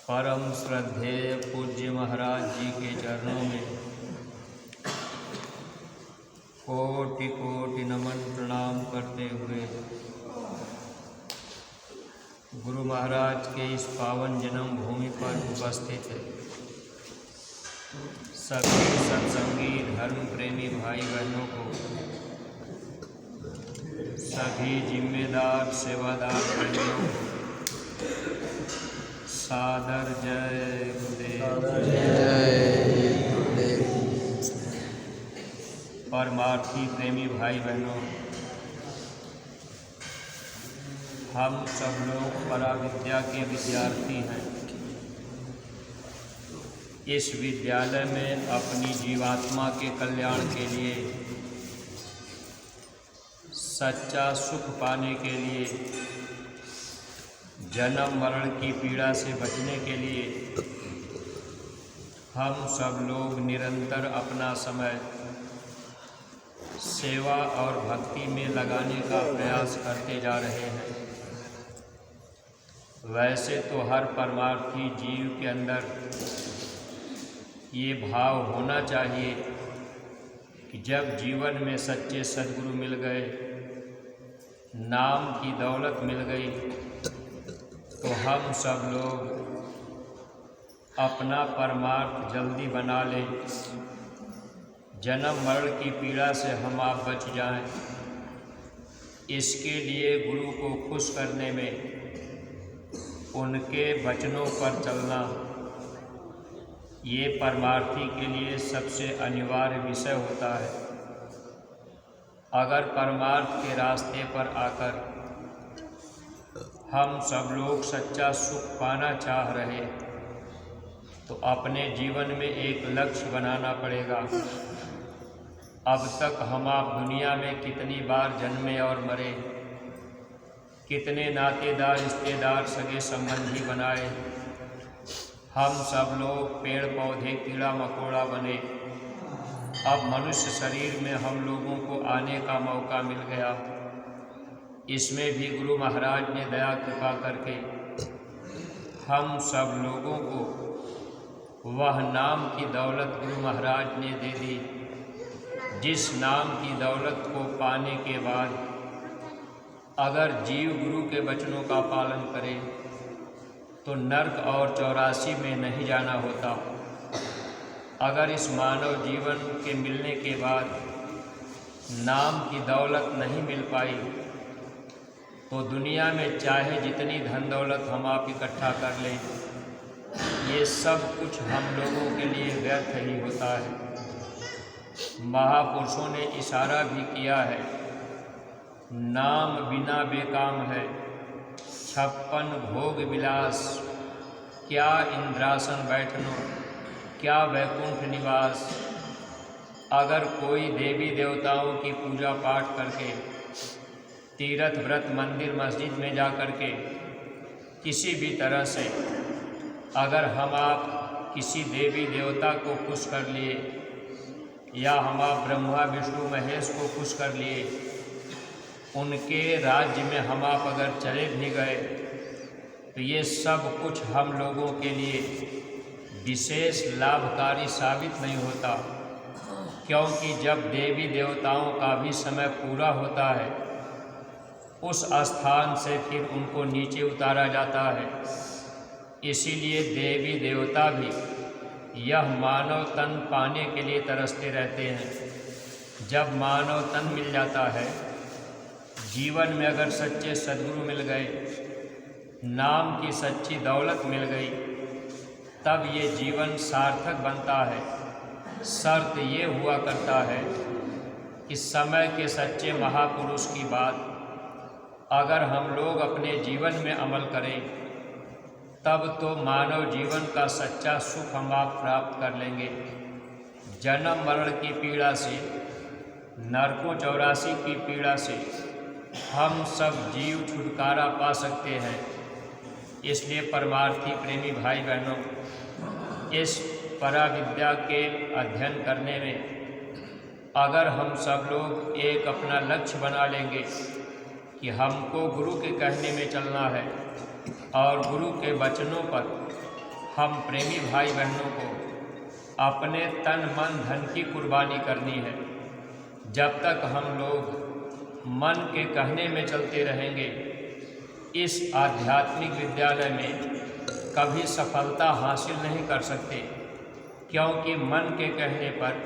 परम श्रद्धेय पूज्य महाराज जी के चरणों में कोटि कोटि नमन प्रणाम करते हुए गुरु महाराज के इस पावन जन्म भूमि पर उपस्थित है सभी सत्संगी धर्म प्रेमी भाई बहनों को, सभी जिम्मेदार सेवादार प्रेमियों को सादर जय गुरुदेव। परमार्थी प्रेमी भाई बहनों, हम सब लोग पराविद्या के विद्यार्थी हैं। इस विद्यालय में अपनी जीवात्मा के कल्याण के लिए, सच्चा सुख पाने के लिए, जन्म मरण की पीड़ा से बचने के लिए हम सब लोग निरंतर अपना समय सेवा और भक्ति में लगाने का प्रयास करते जा रहे हैं। वैसे तो हर परमार्थी जीव के अंदर ये भाव होना चाहिए कि जब जीवन में सच्चे सद्गुरु मिल गए, नाम की दौलत मिल गई, तो हम सब लोग अपना परमार्थ जल्दी बना लें, जन्म मरण की पीड़ा से हम आप बच जाएं। इसके लिए गुरु को खुश करने में उनके वचनों पर चलना ये परमार्थी के लिए सबसे अनिवार्य विषय होता है। अगर परमार्थ के रास्ते पर आकर हम सब लोग सच्चा सुख पाना चाह रहे तो अपने जीवन में एक लक्ष्य बनाना पड़ेगा। अब तक हम आप दुनिया में कितनी बार जन्मे और मरे, कितने नातेदार रिश्तेदार सगे संबंधी बनाए, हम सब लोग पेड़ पौधे कीड़ा मकोड़ा बने। अब मनुष्य शरीर में हम लोगों को आने का मौका मिल गया। इसमें भी गुरु महाराज ने दया कृपा करके हम सब लोगों को वह नाम की दौलत गुरु महाराज ने दे दी, जिस नाम की दौलत को पाने के बाद अगर जीव गुरु के वचनों का पालन करे तो नर्क और 84 में नहीं जाना होता। अगर इस मानव जीवन के मिलने के बाद नाम की दौलत नहीं मिल पाई तो दुनिया में चाहे जितनी धन दौलत हम आप इकट्ठा कर लें, ये सब कुछ हम लोगों के लिए व्यर्थ ही होता है। महापुरुषों ने इशारा भी किया है, नाम बिना बेकाम है, 56 भोग विलास, क्या इंद्रासन बैठनो, क्या वैकुंठ निवास। अगर कोई देवी देवताओं की पूजा पाठ करके, तीर्थ व्रत मंदिर मस्जिद में जा कर के किसी भी तरह से अगर हम आप किसी देवी देवता को खुश कर लिए या हम आप ब्रह्मा विष्णु महेश को खुश कर लिए, उनके राज्य में हम आप अगर चले भी गए तो ये सब कुछ हम लोगों के लिए विशेष लाभकारी साबित नहीं होता। क्योंकि जब देवी देवताओं का भी समय पूरा होता है, उस स्थान से फिर उनको नीचे उतारा जाता है। इसीलिए देवी देवता भी यह मानव तन पाने के लिए तरसते रहते हैं। जब मानव तन मिल जाता है, जीवन में अगर सच्चे सद्गुरु मिल गए, नाम की सच्ची दौलत मिल गई, तब ये जीवन सार्थक बनता है। शर्त ये हुआ करता है कि समय के सच्चे महापुरुष की बात अगर हम लोग अपने जीवन में अमल करें, तब तो मानव जीवन का सच्चा सुख हम आप प्राप्त कर लेंगे। जन्म मरण की पीड़ा से, नरकों 84 की पीड़ा से हम सब जीव छुटकारा पा सकते हैं। इसलिए परमार्थी प्रेमी भाई बहनों, इस पराविद्या के अध्ययन करने में अगर हम सब लोग एक अपना लक्ष्य बना लेंगे कि हमको गुरु के कहने में चलना है और गुरु के वचनों पर हम प्रेमी भाई बहनों को अपने तन मन धन की कुर्बानी करनी है। जब तक हम लोग मन के कहने में चलते रहेंगे, इस आध्यात्मिक विद्यालय में कभी सफलता हासिल नहीं कर सकते, क्योंकि मन के कहने पर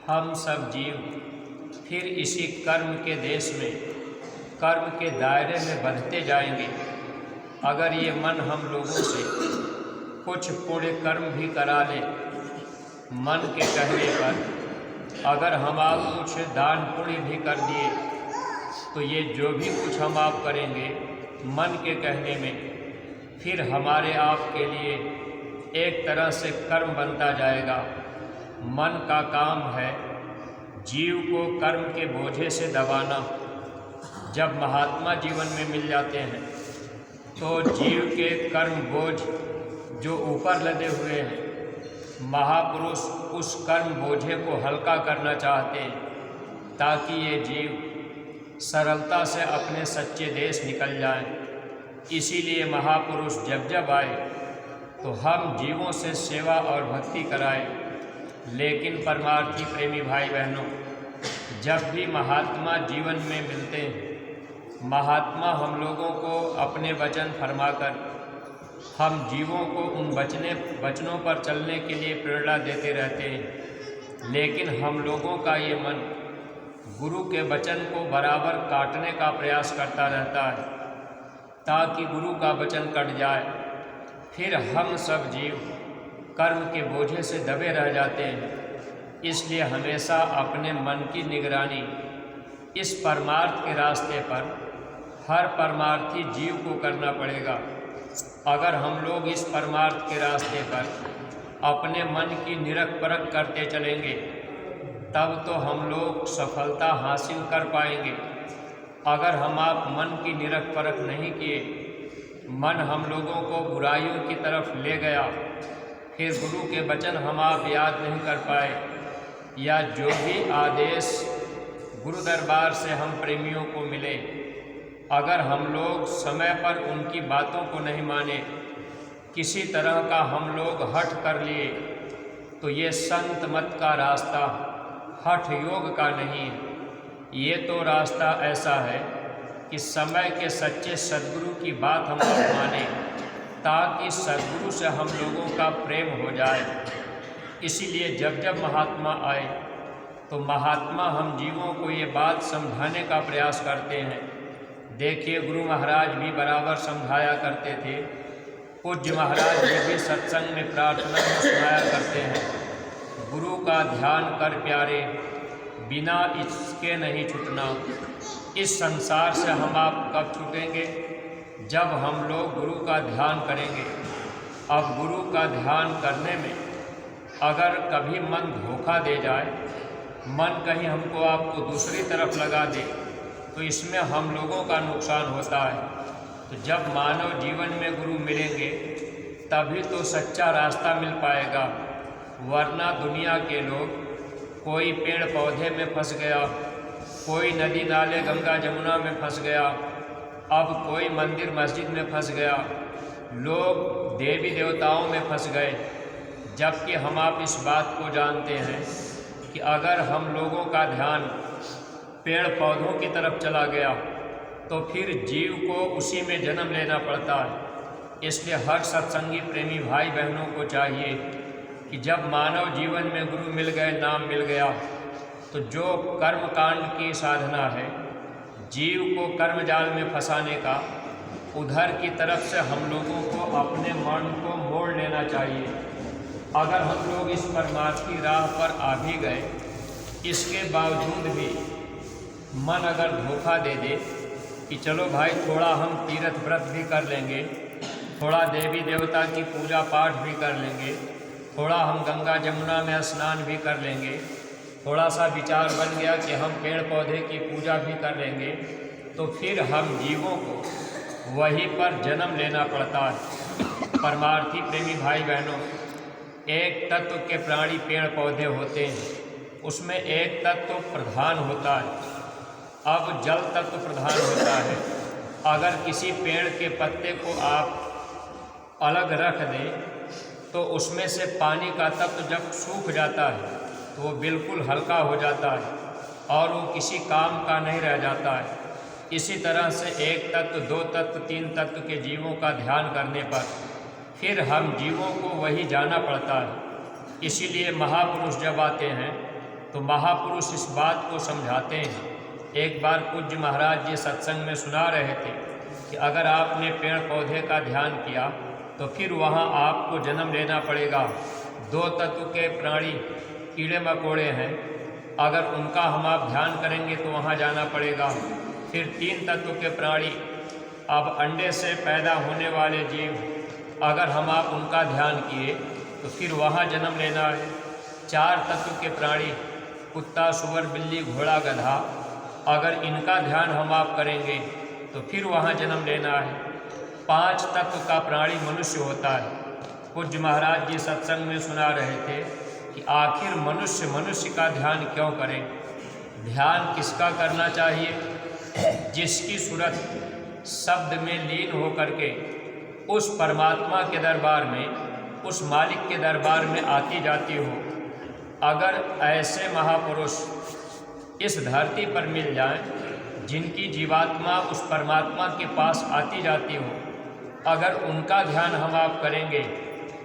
हम सब जीव फिर इसी कर्म के देश में, कर्म के दायरे में बंधते जाएंगे। अगर ये मन हम लोगों से कुछ पुण्य कर्म भी करा ले, मन के कहने पर अगर हम आप कुछ दान पुण्य भी कर दिए, तो ये जो भी कुछ हम आप करेंगे मन के कहने में, फिर हमारे आप के लिए एक तरह से कर्म बनता जाएगा। मन का काम है जीव को कर्म के बोझे से दबाना। जब महात्मा जीवन में मिल जाते हैं तो जीव के कर्म बोझ जो ऊपर लदे हुए हैं, महापुरुष उस कर्म बोझे को हल्का करना चाहते हैं, ताकि ये जीव सरलता से अपने सच्चे देश निकल जाएं। इसीलिए महापुरुष जब जब आए तो हम जीवों से सेवा और भक्ति कराएं। लेकिन परमार्थी प्रेमी भाई बहनों, जब भी महात्मा जीवन में मिलते हैं, महात्मा हम लोगों को अपने वचन फरमाकर हम जीवों को उन वचनों पर चलने के लिए प्रेरणा देते रहते हैं। लेकिन हम लोगों का ये मन गुरु के वचन को बराबर काटने का प्रयास करता रहता है, ताकि गुरु का वचन कट जाए। फिर हम सब जीव कर्म के बोझे से दबे रह जाते हैं। इसलिए हमेशा अपने मन की निगरानी इस परमार्थ के रास्ते पर हर परमार्थी जीव को करना पड़ेगा। अगर हम लोग इस परमार्थ के रास्ते पर अपने मन की निरख परख करते चलेंगे, तब तो हम लोग सफलता हासिल कर पाएंगे। अगर हम आप मन की निरख परख नहीं किए, मन हम लोगों को बुराइयों की तरफ ले गया, फिर गुरु के वचन हम आप याद नहीं कर पाए, या जो भी आदेश गुरु दरबार से हम प्रेमियों को मिले, अगर हम लोग समय पर उनकी बातों को नहीं माने, किसी तरह का हम लोग हठ कर लिए, तो ये संत मत का रास्ता हठ योग का नहीं है। ये तो रास्ता ऐसा है कि समय के सच्चे सद्गुरु की बात हम लोग माने, ताकि सद्गुरु से हम लोगों का प्रेम हो जाए। इसीलिए जब जब महात्मा आए तो महात्मा हम जीवों को ये बात समझाने का प्रयास करते हैं। देखिए, गुरु महाराज भी बराबर समझाया करते थे। पूज्य महाराज जी भी सत्संग में प्रार्थना में सुनाया करते हैं, गुरु का ध्यान कर प्यारे, बिना इसके नहीं छूटना। इस संसार से हम आप कब छूटेंगे? जब हम लोग गुरु का ध्यान करेंगे। अब गुरु का ध्यान करने में अगर कभी मन धोखा दे जाए, मन कहीं हमको आपको दूसरी तरफ लगा दे, तो इसमें हम लोगों का नुकसान होता है। तो जब मानव जीवन में गुरु मिलेंगे, तभी तो सच्चा रास्ता मिल पाएगा। वरना दुनिया के लोग, कोई पेड़ पौधे में फंस गया, कोई नदी नाले गंगा जमुना में फंस गया, अब कोई मंदिर मस्जिद में फंस गया, लोग देवी देवताओं में फंस गए। जबकि हम आप इस बात को जानते हैं कि अगर हम लोगों का ध्यान पेड़ पौधों की तरफ चला गया, तो फिर जीव को उसी में जन्म लेना पड़ता है। इसलिए हर सत्संगी प्रेमी भाई बहनों को चाहिए कि जब मानव जीवन में गुरु मिल गए, नाम मिल गया, तो जो कर्म कांड की साधना है जीव को कर्म जाल में फंसाने का, उधर की तरफ से हम लोगों को अपने मन को मोड़ लेना चाहिए। अगर हम लोग इस परमार्थी राह पर आ भी गए, इसके बावजूद भी मन अगर धोखा दे दे कि चलो भाई थोड़ा हम तीर्थ व्रत भी कर लेंगे, थोड़ा देवी देवता की पूजा पाठ भी कर लेंगे, थोड़ा हम गंगा जमुना में स्नान भी कर लेंगे, थोड़ा सा विचार बन गया कि हम पेड़ पौधे की पूजा भी कर लेंगे, तो फिर हम जीवों को वहीं पर जन्म लेना पड़ता है। परमार्थी प्रेमी भाई बहनों, एक तत्व के प्राणी पेड़ पौधे होते हैं, उसमें एक तत्व प्रधान होता है। अब जल तत्व प्रधान होता है। अगर किसी पेड़ के पत्ते को आप अलग रख दें तो उसमें से पानी का तत्व जब सूख जाता है तो वो बिल्कुल हल्का हो जाता है और वो किसी काम का नहीं रह जाता है। इसी तरह से एक तत्व, दो तत्व, तीन तत्व के जीवों का ध्यान करने पर फिर हम जीवों को वही जाना पड़ता है। इसीलिए महापुरुष जब आते हैं तो महापुरुष इस बात को समझाते हैं। एक बार पूज्य महाराज जी सत्संग में सुना रहे थे कि अगर आपने पेड़ पौधे का ध्यान किया तो फिर वहाँ आपको जन्म लेना पड़ेगा। दो तत्व के प्राणी कीड़े मकोड़े हैं, अगर उनका हम आप ध्यान करेंगे तो वहाँ जाना पड़ेगा। फिर तीन तत्व के प्राणी, अब अंडे से पैदा होने वाले जीव, अगर हम आप उनका ध्यान किए तो फिर वहाँ जन्म लेना है। चार तत्व के प्राणी, कुत्ता, सुअर, बिल्ली, घोड़ा, गधा, अगर इनका ध्यान हम आप करेंगे तो फिर वहाँ जन्म लेना है। पांच तत्व का प्राणी मनुष्य होता है। पूज्य महाराज जी सत्संग में सुना रहे थे कि आखिर मनुष्य का ध्यान क्यों करें। ध्यान किसका करना चाहिए? जिसकी सूरत शब्द में लीन होकर के उस परमात्मा के दरबार में, उस मालिक के दरबार में आती जाती हो। अगर ऐसे महापुरुष इस धरती पर मिल जाएं, जिनकी जीवात्मा उस परमात्मा के पास आती जाती हो, अगर उनका ध्यान हम आप करेंगे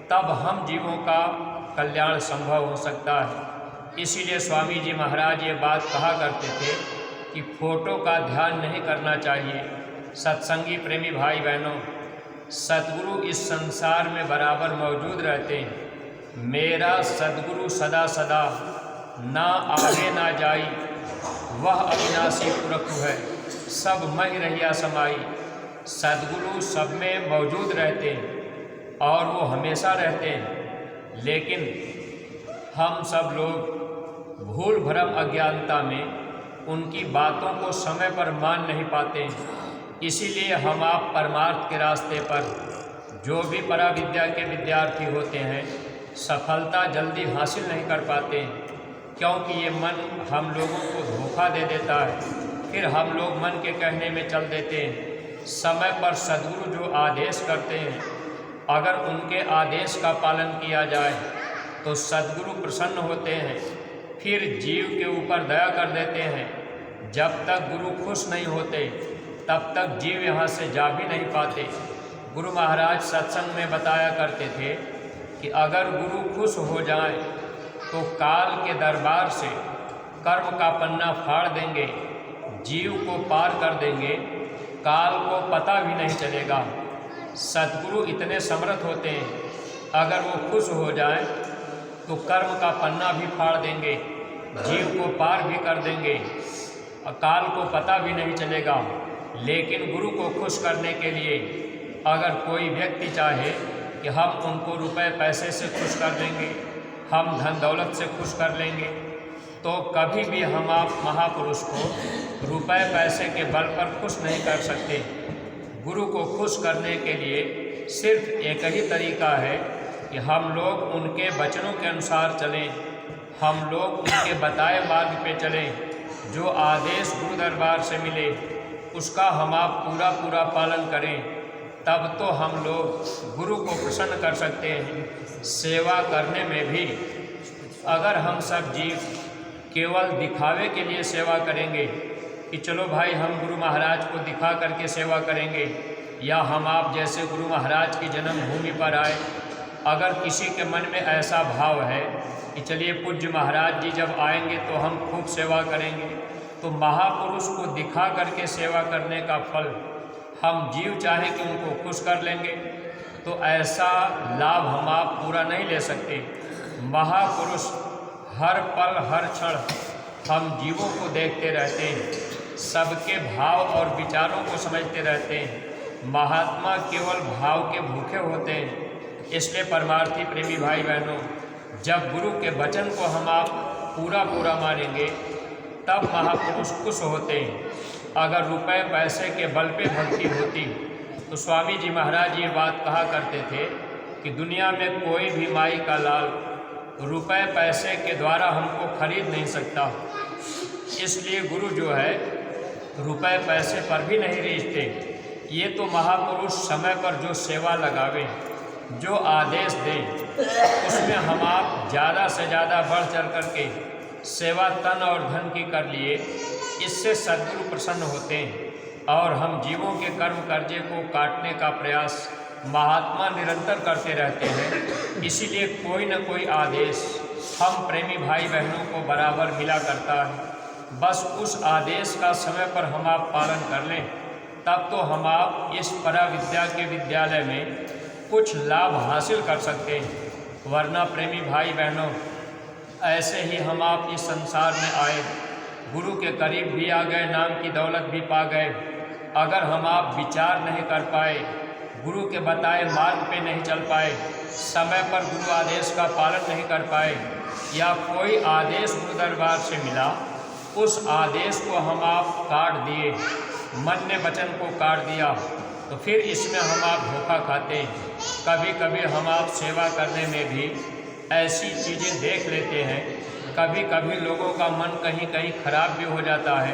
तब हम जीवों का कल्याण संभव हो सकता है। इसीलिए स्वामी जी महाराज ये बात कहा करते थे कि फोटो का ध्यान नहीं करना चाहिए। सत्संगी प्रेमी भाई बहनों, सद्गुरु इस संसार में बराबर मौजूद रहते हैं। मेरा सद्गुरु सदा सदा, ना आगे ना जाई, वह अविनाशी पुरखु है, सब महि रहिया समाई। सद्गुरु सब में मौजूद रहते हैं और वो हमेशा रहते हैं, लेकिन हम सब लोग भूल भ्रम अज्ञानता में उनकी बातों को समय पर मान नहीं पाते। इसीलिए हम आप परमार्थ के रास्ते पर जो भी पराविद्या के विद्यार्थी होते हैं, सफलता जल्दी हासिल नहीं कर पाते, क्योंकि ये मन हम लोगों को धोखा दे देता है। फिर हम लोग मन के कहने में चल देते हैं। समय पर सद्गुरु जो आदेश करते हैं, अगर उनके आदेश का पालन किया जाए तो सद्गुरु प्रसन्न होते हैं, फिर जीव के ऊपर दया कर देते हैं। जब तक गुरु खुश नहीं होते तब तक जीव यहाँ से जा भी नहीं पाते। गुरु महाराज सत्संग में बताया करते थे कि अगर गुरु खुश हो जाए तो काल के दरबार से कर्म का पन्ना फाड़ देंगे, जीव को पार कर देंगे, काल को पता भी नहीं चलेगा। सद्गुरु इतने समर्थ होते हैं, अगर वो खुश हो जाए तो कर्म का पन्ना भी फाड़ देंगे, जीव को पार भी कर देंगे, काल को पता भी नहीं चलेगा। लेकिन गुरु को खुश करने के लिए अगर कोई व्यक्ति चाहे कि हम उनको रुपए पैसे से खुश कर देंगे, हम धन दौलत से खुश कर लेंगे, तो कभी भी हम आप महापुरुष को रुपए पैसे के बल पर खुश नहीं कर सकते। गुरु को खुश करने के लिए सिर्फ एक ही तरीका है कि हम लोग उनके वचनों के अनुसार चलें, हम लोग उनके बताए मार्ग पे चलें। जो आदेश गुरु दरबार से मिले उसका हम आप पूरा पालन करें, तब तो हम लोग गुरु को प्रसन्न कर सकते हैं। सेवा करने में भी अगर हम सब जीव केवल दिखावे के लिए सेवा करेंगे कि चलो भाई हम गुरु महाराज को दिखा करके सेवा करेंगे, या हम आप जैसे गुरु महाराज की जन्मभूमि पर आए, अगर किसी के मन में ऐसा भाव है कि चलिए पूज्य महाराज जी जब आएंगे तो हम खूब सेवा करेंगे, तो महापुरुष को दिखा करके सेवा करने का फल हम जीव चाहे कि उनको खुश कर लेंगे, तो ऐसा लाभ हम आप पूरा नहीं ले सकते। महापुरुष हर पल हर क्षण हम जीवों को देखते रहते हैं, सबके भाव और विचारों को समझते रहते हैं। महात्मा केवल भाव के भूखे होते हैं। इसलिए परमार्थी प्रेमी भाई बहनों, जब गुरु के वचन को हम आप पूरा मानेंगे तब महापुरुष खुश होते हैं। अगर रुपए पैसे के बल पे भक्ति होती तो स्वामी जी महाराज ये बात कहा करते थे कि दुनिया में कोई भी माई का लाल रुपए पैसे के द्वारा हमको खरीद नहीं सकता। इसलिए गुरु जो है रुपए पैसे पर भी नहीं रीझते। ये तो महापुरुष समय पर जो सेवा लगावे, जो आदेश दें उसमें हम आप ज़्यादा से ज़्यादा बढ़ चढ़ करके सेवा तन और धन की कर लिए, इससे सद्गुरु प्रसन्न होते हैं और हम जीवों के कर्म कर्जे को काटने का प्रयास महात्मा निरंतर करते रहते हैं। इसीलिए कोई न कोई आदेश हम प्रेमी भाई बहनों को बराबर मिला करता है। बस उस आदेश का समय पर हम आप पालन कर लें, तब तो हम आप इस पराविद्या के विद्यालय में कुछ लाभ हासिल कर सकते हैं। वरना प्रेमी भाई बहनों, ऐसे ही हम आप इस संसार में आए, गुरु के करीब भी आ गए, नाम की दौलत भी पा गए, अगर हम आप विचार नहीं कर पाए, गुरु के बताए मार्ग पे नहीं चल पाए, समय पर गुरु आदेश का पालन नहीं कर पाए, या कोई आदेश गुरु दरबार से मिला, उस आदेश को हम आप काट दिए, मन ने वचन को काट दिया, तो फिर इसमें हम आप धोखा खाते हैं। कभी कभी हम आप सेवा करने में भी ऐसी चीज़ें देख लेते हैं, कभी कभी लोगों का मन कहीं कहीं खराब भी हो जाता है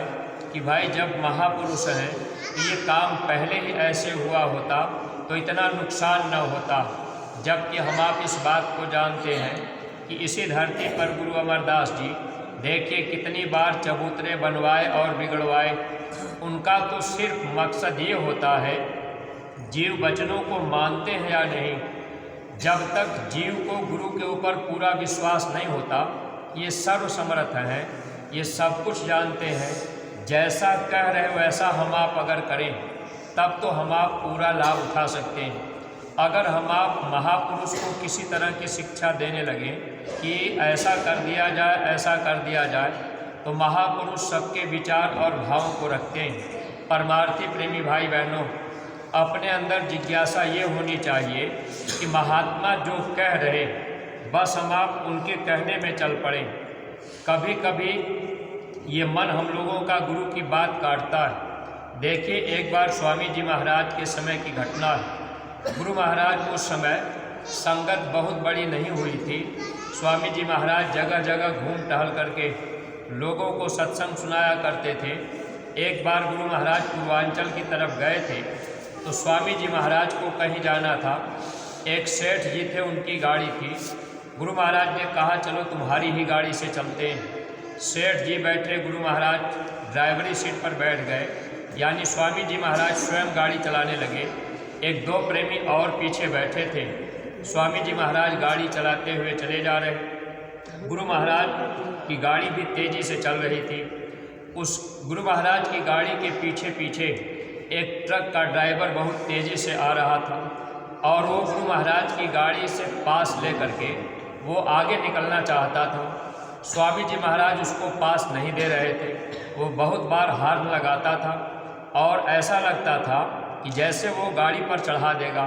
कि भाई जब महापुरुष हैं तो ये काम पहले ही ऐसे हुआ होता तो इतना नुकसान न होता। जबकि हम आप इस बात को जानते हैं कि इसी धरती पर गुरु अमरदास जी देखिए कितनी बार चबूतरे बनवाए और बिगड़वाए। उनका तो सिर्फ मकसद ये होता है जीव वचनों को मानते हैं या नहीं। जब तक जीव को गुरु के ऊपर पूरा विश्वास नहीं होता, ये सर्वसमर्थ हैं, ये सब कुछ जानते हैं, जैसा कह रहे वैसा हम आप अगर करें तब तो हम आप पूरा लाभ उठा सकते हैं। अगर हम आप महापुरुष को किसी तरह की शिक्षा देने लगे कि ऐसा कर दिया जाए, ऐसा कर दिया जाए, तो महापुरुष सबके विचार और भावों को रखते हैं। परमार्थी प्रेमी भाई बहनों, अपने अंदर जिज्ञासा ये होनी चाहिए कि महात्मा जो कह रहे बस हम आप उनके कहने में चल पड़े। कभी कभी ये मन हम लोगों का गुरु की बात काटता है। देखिए एक बार स्वामी जी महाराज के समय की घटना है। गुरु महाराज उस समय संगत बहुत बड़ी नहीं हुई थी। स्वामी जी महाराज जगह जगह घूम टहल करके लोगों को सत्संग सुनाया करते थे। एक बार गुरु महाराज पूर्वांचल की तरफ गए थे तो स्वामी जी महाराज को कहीं जाना था। एक सेठ जी थे, उनकी गाड़ी थी। गुरु महाराज ने कहा चलो तुम्हारी ही गाड़ी से चलते हैं। सेठ जी बैठे, गुरु महाराज ड्राइवरी सीट पर बैठ गए, यानी स्वामी जी महाराज स्वयं गाड़ी चलाने लगे। एक दो प्रेमी और पीछे बैठे थे। स्वामी जी महाराज गाड़ी चलाते हुए चले जा रहे। गुरु महाराज की गाड़ी भी तेज़ी से चल रही थी। उस गुरु महाराज की गाड़ी के पीछे पीछे एक ट्रक का ड्राइवर बहुत तेज़ी से आ रहा था और वो गुरु महाराज की गाड़ी से पास ले करके वो आगे निकलना चाहता था। स्वामी जी महाराज उसको पास नहीं दे रहे थे। वो बहुत बार हार्न लगाता था और ऐसा लगता था कि जैसे वो गाड़ी पर चढ़ा देगा।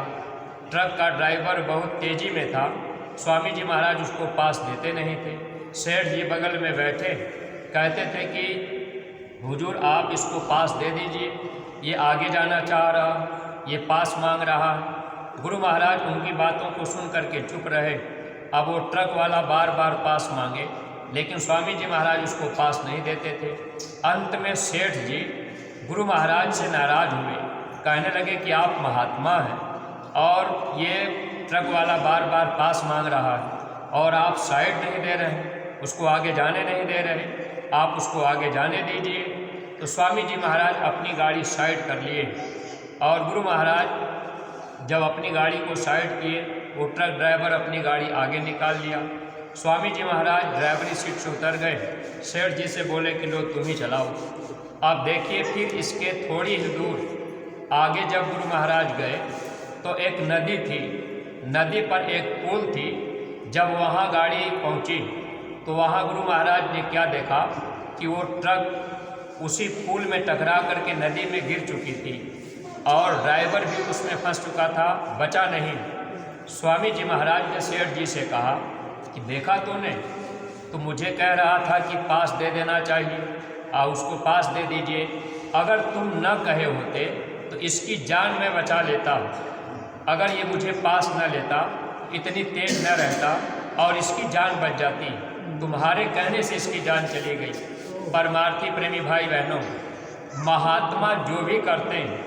ट्रक का ड्राइवर बहुत तेज़ी में था, स्वामी जी महाराज उसको पास देते नहीं थे। सेठ जी बगल में बैठे कहते थे कि हुजूर आप इसको पास दे दीजिए, ये आगे जाना चाह रहा, ये पास मांग रहा। गुरु महाराज उनकी बातों को सुन करके चुप रहे। अब वो ट्रक वाला बार बार पास मांगे, लेकिन स्वामी जी महाराज उसको पास नहीं देते थे। अंत में सेठ जी गुरु महाराज से नाराज़ हुए, कहने लगे कि आप महात्मा हैं और ये ट्रक वाला बार बार पास मांग रहा है और आप साइड नहीं दे रहे, उसको आगे जाने नहीं दे रहे, आप उसको आगे जाने दीजिए। तो स्वामी जी महाराज अपनी गाड़ी साइड कर लिए और गुरु महाराज जब अपनी गाड़ी को साइड किए, वो ट्रक ड्राइवर अपनी गाड़ी आगे निकाल लिया। स्वामी जी महाराज ड्राइवरी सीट से उतर गए। सेठ जी से बोले कि लो तुम ही चलाओ। अब देखिए फिर इसके थोड़ी ही दूर आगे जब गुरु महाराज गए तो एक नदी थी, नदी पर एक पुल थी। जब वहाँ गाड़ी पहुँची तो वहाँ गुरु महाराज ने क्या देखा कि वो ट्रक उसी पुल में टकरा करके नदी में गिर चुकी थी और ड्राइवर भी उसमें फंस चुका था, बचा नहीं। स्वामी जी महाराज ने सेठ जी से कहा कि देखा तूने, तो मुझे कह रहा था कि पास दे देना चाहिए, उसको पास दे दीजिए। अगर तुम न कहे होते तो इसकी जान मैं बचा लेता। अगर ये मुझे पास न लेता, इतनी तेज न रहता और इसकी जान बच जाती। तुम्हारे कहने से इसकी जान चली गई। परमार्थी प्रेमी भाई बहनों, महात्मा जो भी करते हैं,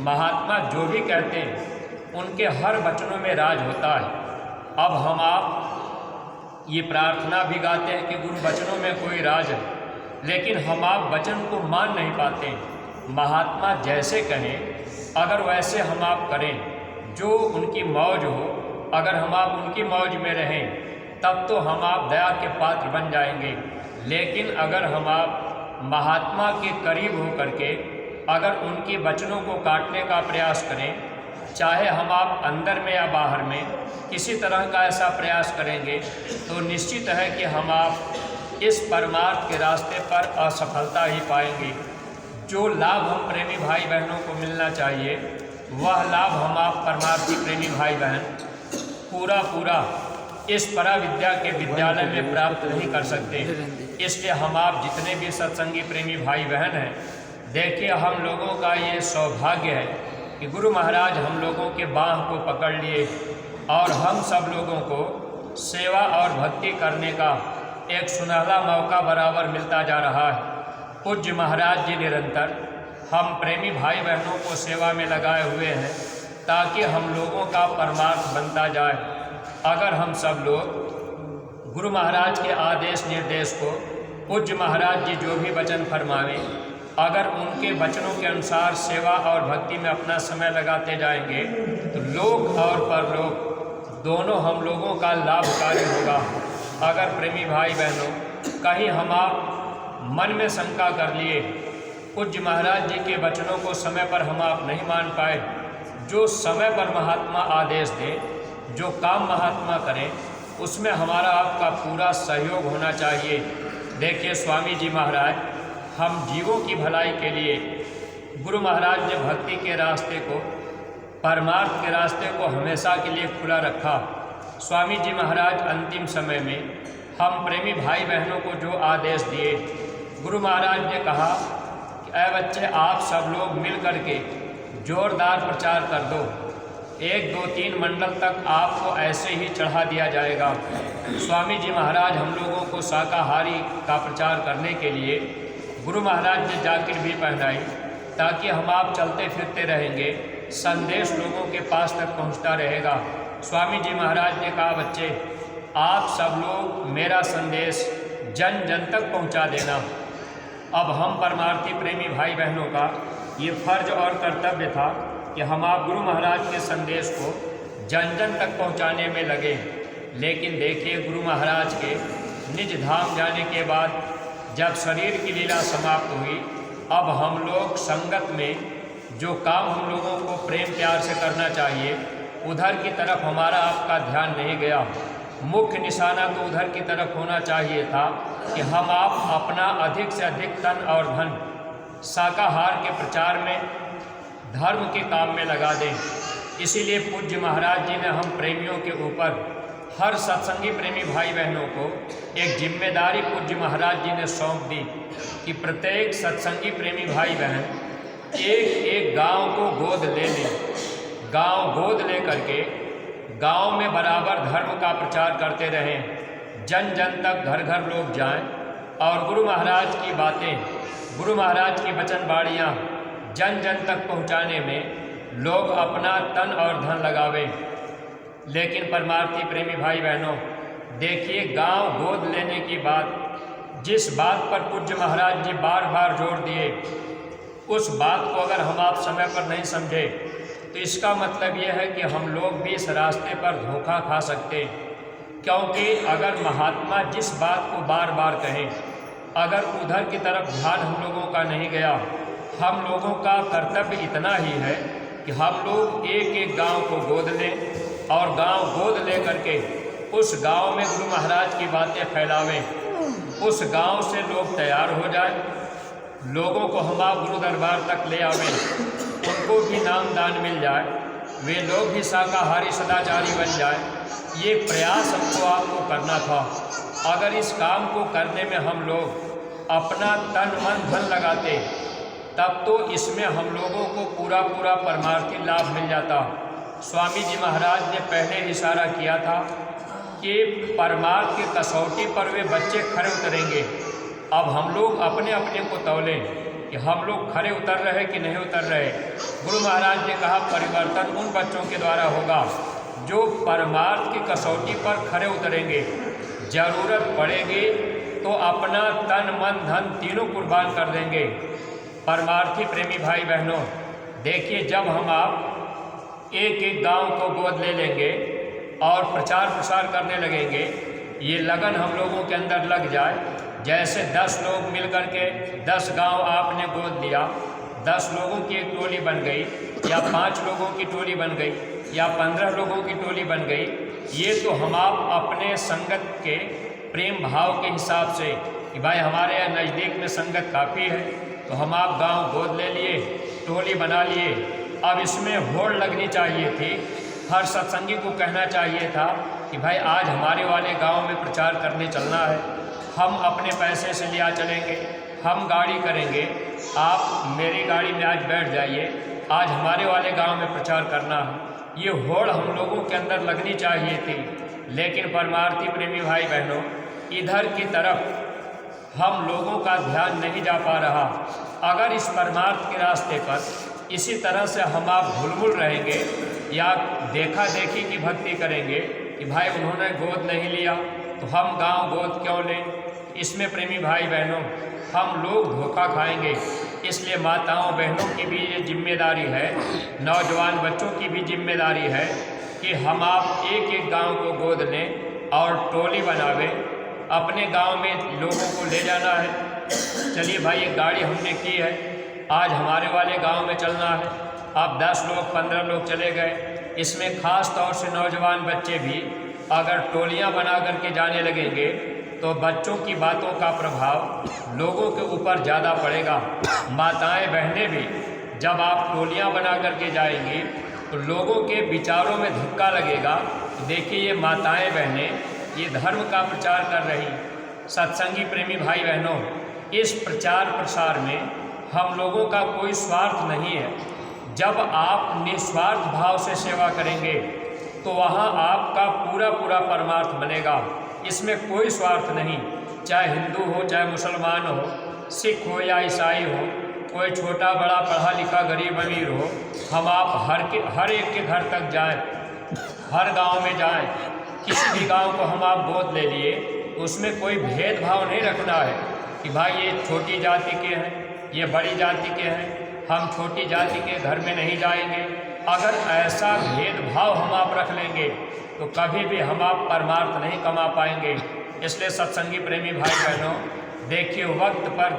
महात्मा जो भी कहते हैं, उनके हर वचनों में राज होता है। अब हम आप ये प्रार्थना भी गाते हैं कि गुरु वचनों में कोई राज है, लेकिन हम आप वचन को मान नहीं पाते। महात्मा जैसे कहें अगर वैसे हम आप करें, जो उनकी मौज हो अगर हम आप उनकी मौज में रहें, तब तो हम आप दया के पात्र बन जाएंगे। लेकिन अगर हम आप महात्मा के करीब हो करके अगर उनके वचनों को काटने का प्रयास करें, चाहे हम आप अंदर में या बाहर में किसी तरह का ऐसा प्रयास करेंगे, तो निश्चित है कि हम आप इस परमार्थ के रास्ते पर असफलता ही पाएंगे। जो लाभ हम प्रेमी भाई बहनों को मिलना चाहिए, वह लाभ हम आप परमार्थी प्रेमी भाई बहन पूरा इस परा विद्या के विद्यालय में प्राप्त नहीं कर सकते। इसलिए हम आप जितने भी सत्संगी प्रेमी भाई बहन हैं, देखिए हम लोगों का ये सौभाग्य है कि गुरु महाराज हम लोगों के बाँह को पकड़ लिए और हम सब लोगों को सेवा और भक्ति करने का एक सुनहरा मौका बराबर मिलता जा रहा है। पूज्य महाराज जी निरंतर हम प्रेमी भाई बहनों को सेवा में लगाए हुए हैं ताकि हम लोगों का परमार्थ बनता जाए। अगर हम सब लोग गुरु महाराज के आदेश निर्देश को पूज्य महाराज जी जो भी वचन फरमावें, अगर उनके वचनों के अनुसार सेवा और भक्ति में अपना समय लगाते जाएंगे, तो लोक और परलोक दोनों हम लोगों का लाभकारी होगा। अगर प्रेमी भाई बहनों कहीं हम आप मन में शंका कर लिए, पूज्य महाराज जी के वचनों को समय पर हम आप नहीं मान पाए, जो समय पर महात्मा आदेश दें, जो काम महात्मा करें, उसमें हमारा आपका पूरा सहयोग होना चाहिए। देखिए स्वामी जी महाराज हम जीवों की भलाई के लिए गुरु महाराज ने भक्ति के रास्ते को, परमार्थ के रास्ते को हमेशा के लिए खुला रखा। स्वामी जी महाराज अंतिम समय में हम प्रेमी भाई बहनों को जो आदेश दिए, गुरु महाराज ने कहा कि ऐ बच्चे आप सब लोग मिल करके जोरदार प्रचार कर दो, 1, 2, 3 मंडल तक आपको ऐसे ही चढ़ा दिया जाएगा। स्वामी जी महाराज हम लोगों को शाकाहारी का प्रचार करने के लिए गुरु महाराज ने जैकेट भी पहनाई, ताकि हम आप चलते फिरते रहेंगे, संदेश लोगों के पास तक पहुंचता रहेगा। स्वामी जी महाराज ने कहा बच्चे आप सब लोग मेरा संदेश जन जन तक पहुंचा देना। अब हम परमार्थी प्रेमी भाई बहनों का ये फर्ज और कर्तव्य था कि हम आप गुरु महाराज के संदेश को जन जन तक पहुंचाने में लगे। लेकिन देखिए गुरु महाराज के निज धाम जाने के बाद जब शरीर की लीला समाप्त हुई, अब हम लोग संगत में जो काम हम लोगों को प्रेम प्यार से करना चाहिए, उधर की तरफ हमारा आपका ध्यान नहीं गया। मुख्य निशाना तो उधर की तरफ होना चाहिए था कि हम आप अपना अधिक से अधिक तन और धन शाकाहार के प्रचार में, धर्म के काम में लगा दें। इसीलिए पूज्य महाराज जी ने हम प्रेमियों के ऊपर, हर सत्संगी प्रेमी भाई बहनों को एक जिम्मेदारी पूज्य महाराज जी ने सौंप दी कि प्रत्येक सत्संगी प्रेमी भाई बहन एक एक गांव को गोद ले लें। गांव गोद ले करके गांव में बराबर धर्म का प्रचार करते रहें, जन जन तक घर घर लोग जाएं और गुरु महाराज की बातें, गुरु महाराज की वचनवाणियाँ जन जन तक पहुँचाने में लोग अपना तन और धन लगावें। लेकिन परमार्थी प्रेमी भाई बहनों देखिए, गांव गोद लेने की बात, जिस बात पर पूज्य महाराज जी बार बार जोर दिए, उस बात को अगर हम आप समय पर नहीं समझे तो इसका मतलब यह है कि हम लोग भी इस रास्ते पर धोखा खा सकते हैं। क्योंकि अगर महात्मा जिस बात को बार बार कहें, अगर उधर की तरफ ध्यान हम लोगों का नहीं गया, हम लोगों का कर्तव्य इतना ही है कि हम लोग एक एक गांव को गोद लें और गांव गोद ले करके उस गांव में गुरु महाराज की बातें फैलावें। उस गांव से लोग तैयार हो जाए, लोगों को हम आप गुरु दरबार तक ले आवें, उनको भी नाम दान मिल जाए, वे लोग भी शाकाहारी सदाचारी बन जाए। ये प्रयास हमको आपको करना था। अगर इस काम को करने में हम लोग अपना तन मन धन लगाते, तब तो इसमें हम लोगों को पूरा पूरा परमार्थी लाभ मिल जाता। स्वामी जी महाराज ने पहले इशारा किया था कि परमार्थ की कसौटी पर वे बच्चे खरे उतरेंगे। अब हम लोग अपने अपने को तौलें। कि हम लोग खरे उतर रहे कि नहीं उतर रहे। गुरु महाराज ने कहा परिवर्तन उन बच्चों के द्वारा होगा जो परमार्थ की कसौटी पर खरे उतरेंगे। जरूरत पड़ेगी तो अपना तन मन धन तीनों कुर्बान कर देंगे। परमार्थी प्रेमी भाई बहनों, देखिए जब हम आप एक एक गांव को गोद ले लेंगे और प्रचार प्रसार करने लगेंगे, ये लगन हम लोगों के अंदर लग जाए, जैसे 10 लोग मिलकर के 10 गांव आपने गोद लिया, 10 लोगों की एक टोली बन गई या 5 लोगों की टोली बन गई या 15 लोगों की टोली बन गई। ये तो हम आप अपने संगत के प्रेम भाव के हिसाब से कि भाई हमारे यहाँ नज़दीक में संगत काफ़ी है, तो हम आप गांव गोद ले लिए, टोली बना लिए। अब इसमें होड़ लगनी चाहिए थी, हर सत्संगी को कहना चाहिए था कि भाई आज हमारे वाले गांव में प्रचार करने चलना है, हम अपने पैसे से लिया चलेंगे, हम गाड़ी करेंगे, आप मेरी गाड़ी में आज बैठ जाइए, आज हमारे वाले गांव में प्रचार करना है। ये होड़ हम लोगों के अंदर लगनी चाहिए थी। लेकिन परमार्थी प्रेमी भाई बहनों, इधर की तरफ हम लोगों का ध्यान नहीं जा पा रहा। अगर इस परमार्थ के रास्ते पर इसी तरह से हम आप भुलमुल रहेंगे या देखा देखी की भक्ति करेंगे कि भाई उन्होंने गोद नहीं लिया तो हम गांव गोद क्यों लें, इसमें प्रेमी भाई बहनों हम लोग धोखा खाएंगे। इसलिए माताओं बहनों की भी ये जिम्मेदारी है, नौजवान बच्चों की भी जिम्मेदारी है कि हम आप एक एक गांव को गोद लें और टोली बनावें, अपने गांव में लोगों को ले जाना है। चलिए भाई एक गाड़ी हमने की है, आज हमारे वाले गांव में चलना है। अब 10 लोग 15 लोग चले गए, इसमें ख़ास तौर से नौजवान बच्चे भी अगर टोलियां बना करके जाने लगेंगे तो बच्चों की बातों का प्रभाव लोगों के ऊपर ज़्यादा पड़ेगा। माताएं बहनें भी जब आप टोलियां बना करके जाएंगी तो लोगों के विचारों में धक्का लगेगा। देखिए ये माताएं बहनें ये धर्म का प्रचार कर रही। सत्संगी प्रेमी भाई बहनों, इस प्रचार प्रसार में हम लोगों का कोई स्वार्थ नहीं है। जब आप निस्वार्थ भाव से सेवा करेंगे तो वहाँ आपका पूरा पूरा परमार्थ बनेगा। इसमें कोई स्वार्थ नहीं, चाहे हिंदू हो, चाहे मुसलमान हो, सिख हो या ईसाई हो, कोई छोटा बड़ा पढ़ा लिखा गरीब अमीर हो, हम आप हर एक के घर तक जाएं, हर गांव में जाएं। किसी भी गांव को हम आप गोद ले लिए, उसमें कोई भेदभाव नहीं रखना है कि भाई ये छोटी जाति के हैं, ये बड़ी जाति के हैं, हम छोटी जाति के घर में नहीं जाएंगे। अगर ऐसा भेदभाव हम आप रख लेंगे तो कभी भी हम आप परमार्थ नहीं कमा पाएंगे। इसलिए सत्संगी प्रेमी भाई बहनों, देखिए वक्त पर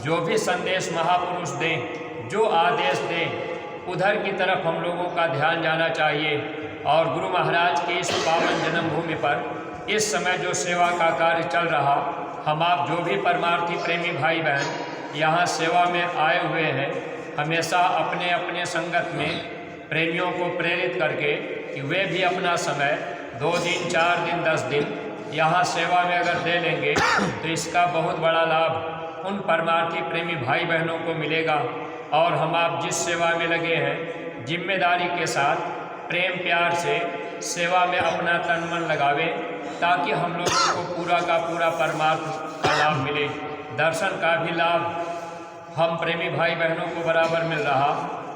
जो भी संदेश महापुरुष दें, जो आदेश दें, उधर की तरफ हम लोगों का ध्यान जाना चाहिए। और गुरु महाराज की इस पावन जन्मभूमि पर इस समय जो सेवा का कार्य चल रहा, हम आप जो भी परमार्थी प्रेमी भाई बहन यहाँ सेवा में आए हुए हैं, हमेशा अपने अपने संगत में प्रेमियों को प्रेरित करके कि वे भी अपना समय 2 दिन 4 दिन 10 दिन यहाँ सेवा में अगर दे लेंगे तो इसका बहुत बड़ा लाभ उन परमार्थी प्रेमी भाई बहनों को मिलेगा। और हम आप जिस सेवा में लगे हैं, जिम्मेदारी के साथ प्रेम प्यार से सेवा में अपना तन मन लगावें, ताकि हम लोगों को पूरा का पूरा परमार्थ का लाभ मिले। दर्शन का भी लाभ हम प्रेमी भाई बहनों को बराबर मिल रहा।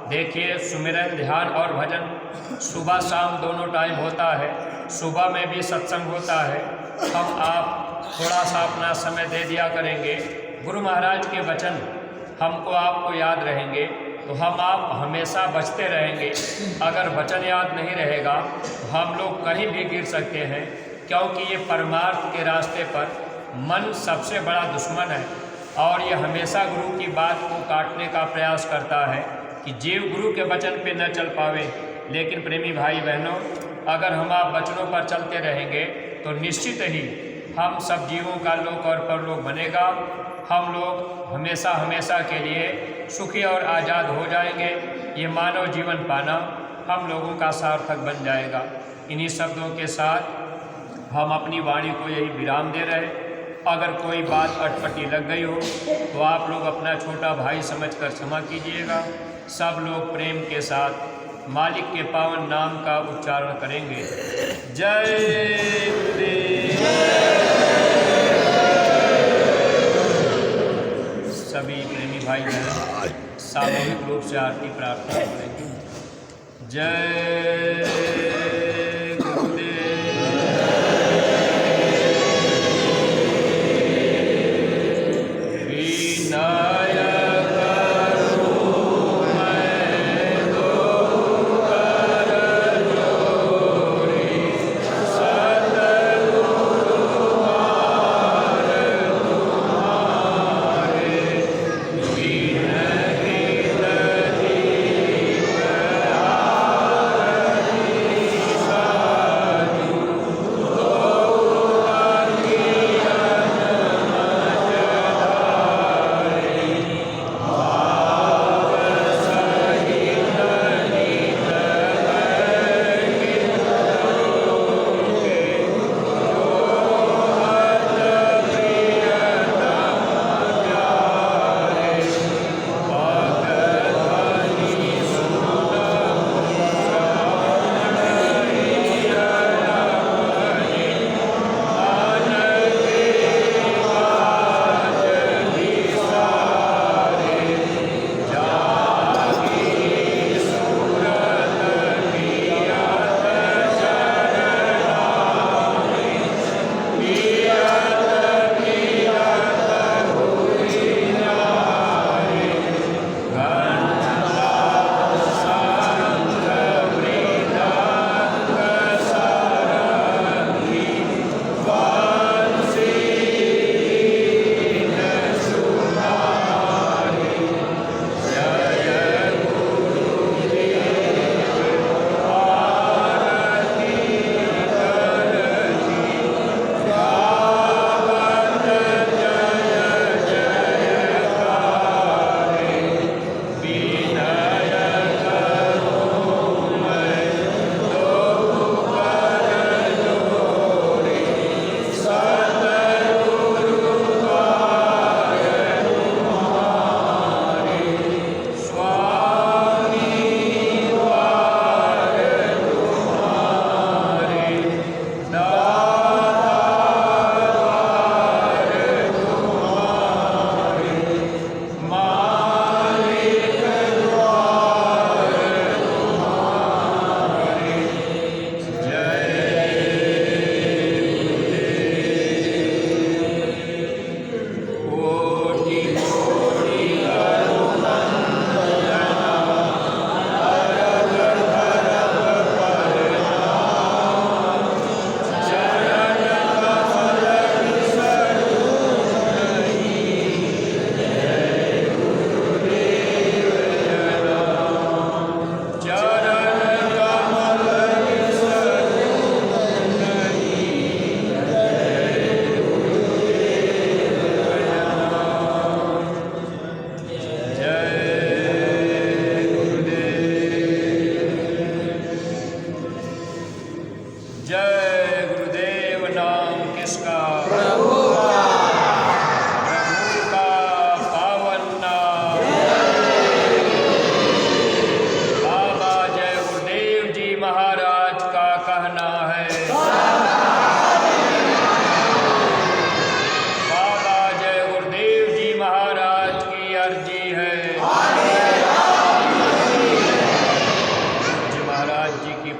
देखिए सुमिरन, ध्यान और भजन सुबह शाम दोनों टाइम होता है। सुबह में भी सत्संग होता है। हम आप थोड़ा सा अपना समय दे दिया करेंगे, गुरु महाराज के वचन हमको आपको याद रहेंगे तो हम आप हमेशा बचते रहेंगे। अगर वचन याद नहीं रहेगा तो हम लोग कहीं भी गिर सकते हैं, क्योंकि ये परमार्थ के रास्ते पर मन सबसे बड़ा दुश्मन है और ये हमेशा गुरु की बात को काटने का प्रयास करता है कि जीव गुरु के वचन पे न चल पावे। लेकिन प्रेमी भाई बहनों, अगर हम आप वचनों पर चलते रहेंगे तो निश्चित ही हम सब जीवों का लोक और परलोक बनेगा। हम लोग हमेशा हमेशा के लिए सुखी और आज़ाद हो जाएंगे। ये मानव जीवन पाना हम लोगों का सार्थक बन जाएगा। इन्हीं शब्दों के साथ हम अपनी वाणी को यही विराम दे रहे। अगर कोई बात अटपटी लग गई हो तो आप लोग अपना छोटा भाई समझकर क्षमा कीजिएगा। सब लोग प्रेम के साथ मालिक के पावन नाम का उच्चारण करेंगे। जय गुरुदेव। सभी प्रेमी भाई बहन सामूहिक रूप से आरती प्रार्थना करें। जय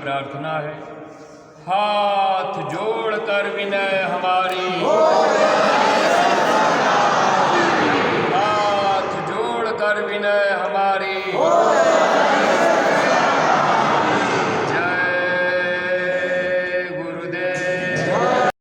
प्रार्थना है, हाथ जोड़कर विनय हमारी